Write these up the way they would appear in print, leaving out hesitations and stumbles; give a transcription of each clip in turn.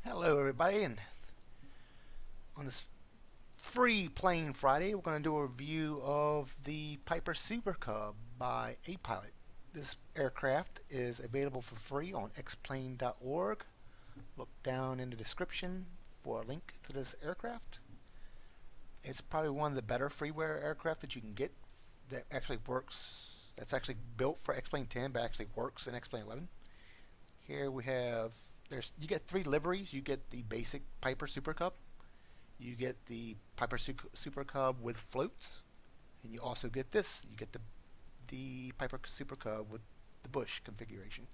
Hello, everybody, and on this free plane Friday, we're going to do a review of the Piper Super Cub by A Pilot. This aircraft is available for free on xplane.org. Look down in the description for a link to this aircraft. It's probably one of the better freeware aircraft that you can get that actually works. That's actually built for X-Plane 10, but actually works in X-Plane 11. Here we have you get three liveries. You get the basic Piper Super Cub. You get the Piper Super Cub with floats, and you also get this. You get the Piper Super Cub with the bush configuration.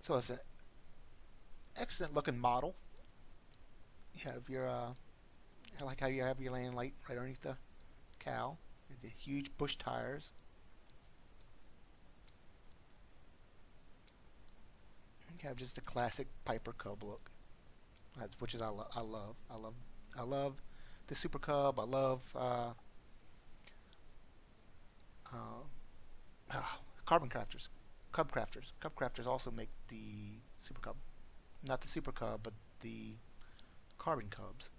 So it's an excellent looking model. You have your I like how you have your landing light right underneath the cowl. The huge bush tires. You have just the classic Piper Cub look, which is I love the Super Cub. I love Carbon Crafters, Cub Crafters. Cub Crafters also make the Super Cub, not the Super Cub, but the Carbon Cubs,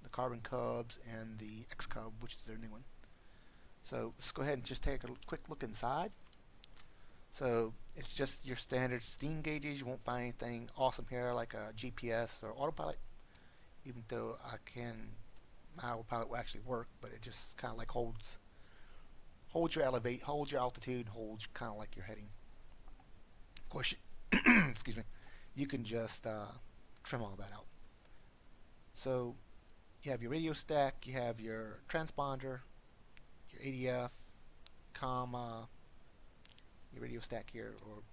and the X Cub, which is their new one. So let's go ahead and just take a quick look inside. So it's just your standard steam gauges. You won't find anything awesome here like a GPS or autopilot, even though my autopilot will actually work, but it just kind of like holds your altitude, holds kind of like your heading. Of course, excuse me, you can just trim all that out. So you have your radio stack, you have your transponder, your ADF, your radio stack here, or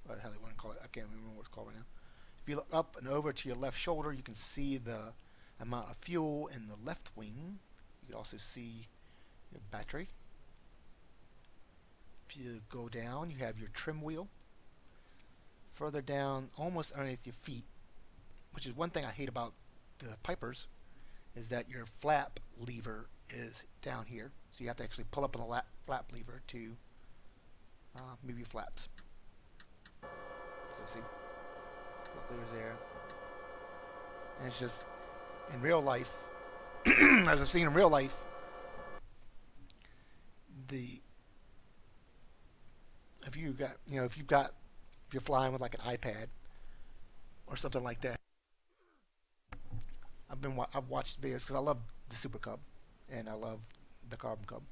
what the hell they want to call it. I can't remember what it's called right now. If you look up and over to your left shoulder, you can see the amount of fuel in the left wing. You can also see your battery. If you go down, you have your trim wheel. Further down, almost underneath your feet, which is one thing I hate about the Pipers, is that your flap lever is down here. So you have to actually pull up on the flap lever to move your flaps. So see, flap lever's there. And it's just, in real life, as I've seen in real life, if you're flying with like an iPad or something like that, I've watched videos because I love the Super Cub and I love the Carbon Cub.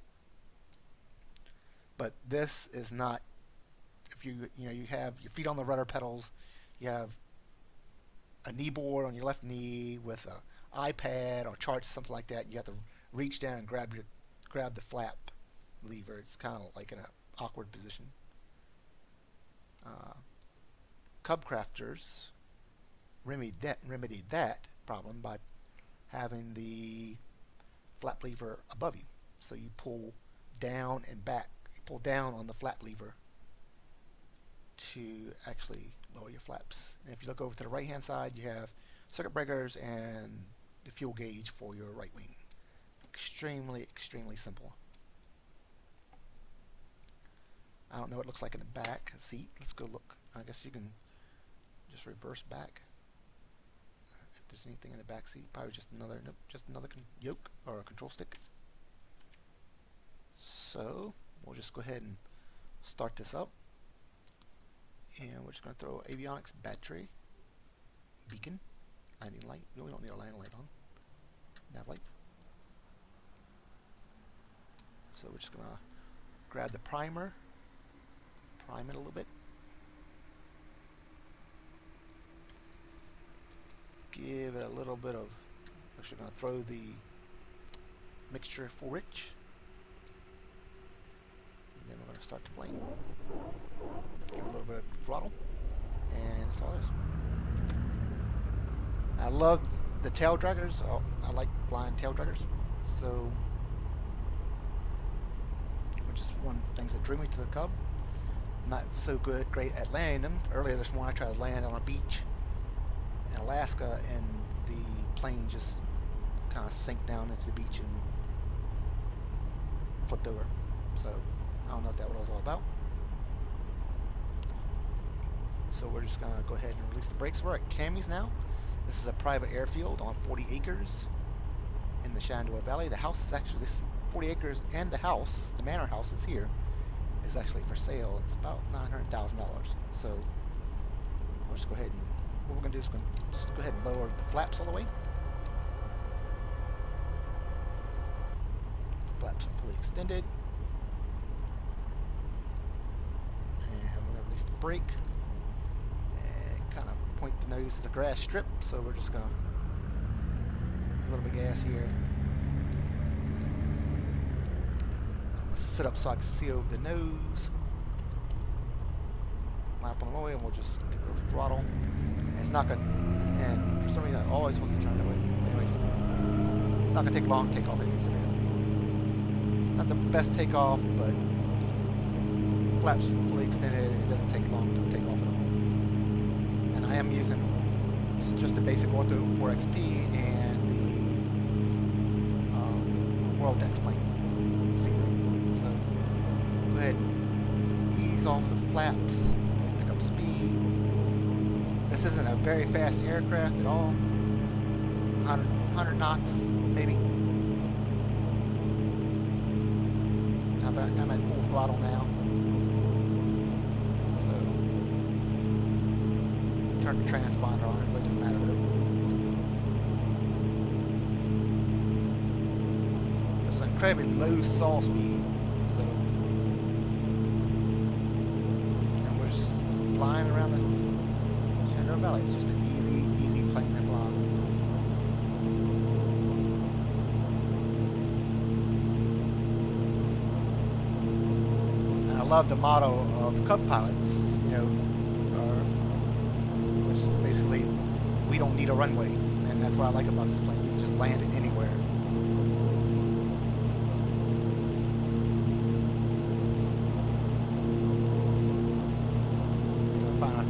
But this is not. If you have your feet on the rudder pedals, you have a knee board on your left knee with an iPad or charts, something like that. And you have to reach down and grab the flap lever. It's kind of like in an awkward position. Cub Crafters remedied that problem by having the flap lever above you. So you pull down and back. You pull down on the flap lever to actually lower your flaps. And if you look over to the right hand side, you have circuit breakers and the fuel gauge for your right wing. Extremely simple. I don't know what it looks like in the back seat. Let's go look. I guess you can just reverse back. If there's anything in the back seat, probably just another yoke or a control stick. So we'll just go ahead and start this up, and we're just going to throw avionics, battery, beacon, landing light. We don't need a landing light on. Nav light. So we're just going to grab the primer, prime it a little bit. Give it a little bit of, actually going to throw the mixture full rich. And then we're going to start the plane. Give it a little bit of throttle. And that's all it is. I love the tail draggers. I like flying tail draggers. So, which is one of the things that drew me to the Cub. I'm not so great at landing them. Earlier this morning I tried to land on a beach in Alaska, and the plane just kind of sank down into the beach and flipped over. So I don't know what that was all about. So we're just going to go ahead and release the brakes. We're at Cammy's now. This is a private airfield on 40 acres in the Shenandoah Valley. The house is actually, this 40 acres, and the house, the manor house that's here, is actually for sale. It's about $900,000. So we'll just go ahead and, what we're going to do is just go ahead and lower the flaps all the way. The flaps are fully extended. And we're going to release the brake. And kind of point the nose to the grass strip. So we're just going to, a little bit of gas here. I'm going to sit up so I can see over the nose. Lap on the way, and we'll just give it a throttle. And it's not going to, and for some reason it always wants to turn that way. Anyways, it's not going to take long to take off anyways. Not the best takeoff, but flaps fully extended. It doesn't take long to take off at all. And I am using just the basic Ortho 4XP and the World X plane scenery. So go ahead and ease off the flaps. Speed. This isn't a very fast aircraft at all. 100 knots, maybe. I'm at full throttle now. So turn the transponder on. It doesn't matter though. It's an incredibly low stall speed. So. Flying around the Shenandoah Valley. It's just an easy plane to fly. And I love the motto of Cub pilots, you know, which is basically, we don't need a runway. And that's what I like about this plane. You can just land it anywhere.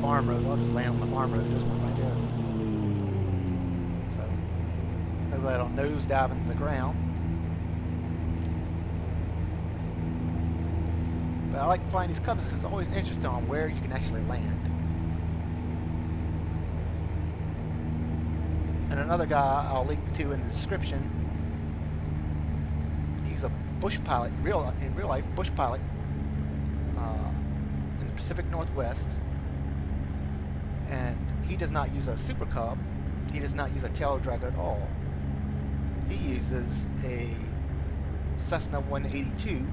Farm road. I'll just land on the farm road. There's one right there. So hopefully I don't nosedive into the ground. But I like flying these Cubs because it's always interesting on where you can actually land. And another guy I'll link to in the description. He's a bush pilot, in real life bush pilot in the Pacific Northwest. And he does not use a Super Cub. He does not use a tail dragger at all. He uses a Cessna 182,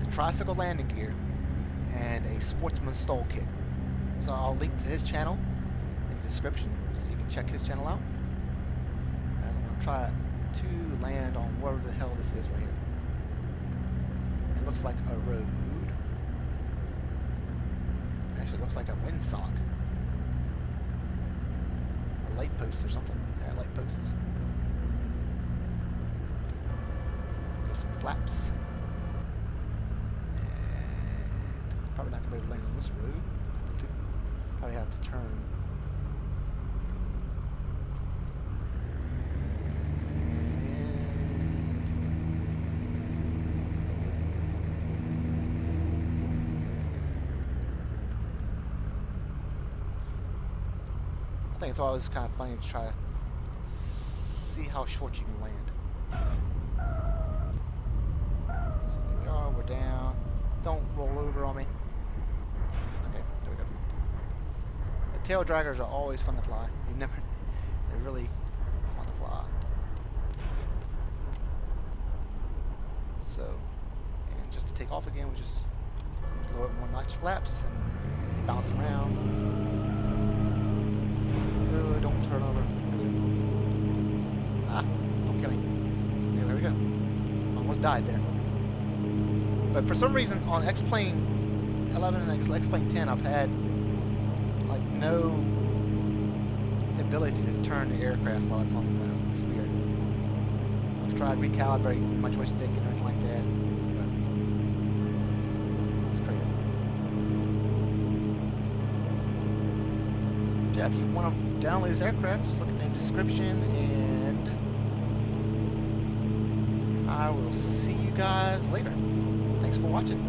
the tricycle landing gear, and a Sportsman stall kit. So I'll link to his channel in the description so you can check his channel out. And I'm going to try to land on whatever the hell this is right here. It looks like a road. Actually, it looks like a windsock. Light posts or something. Yeah, light posts. Got some flaps. And probably not going to be able to land on this road. Probably have to turn. I think it's always kind of funny to try to see how short you can land. So here we are, we're down. Don't roll over on me. Okay, there we go. The tail draggers are always fun to fly. They're really fun to fly. So, and just to take off again, we just lower one notch flaps and it's bouncing around. Don't turn over. Ah, don't kill me. There we go. Almost died there. But for some reason on X-Plane 11 and X-Plane 10, I've had like no ability to turn the aircraft while it's on the ground. It's weird. I've tried recalibrating my joystick and everything like that, but it's crazy. Yeah, if you want to download this aircraft, just look in the description, and I will see you guys later. Thanks for watching.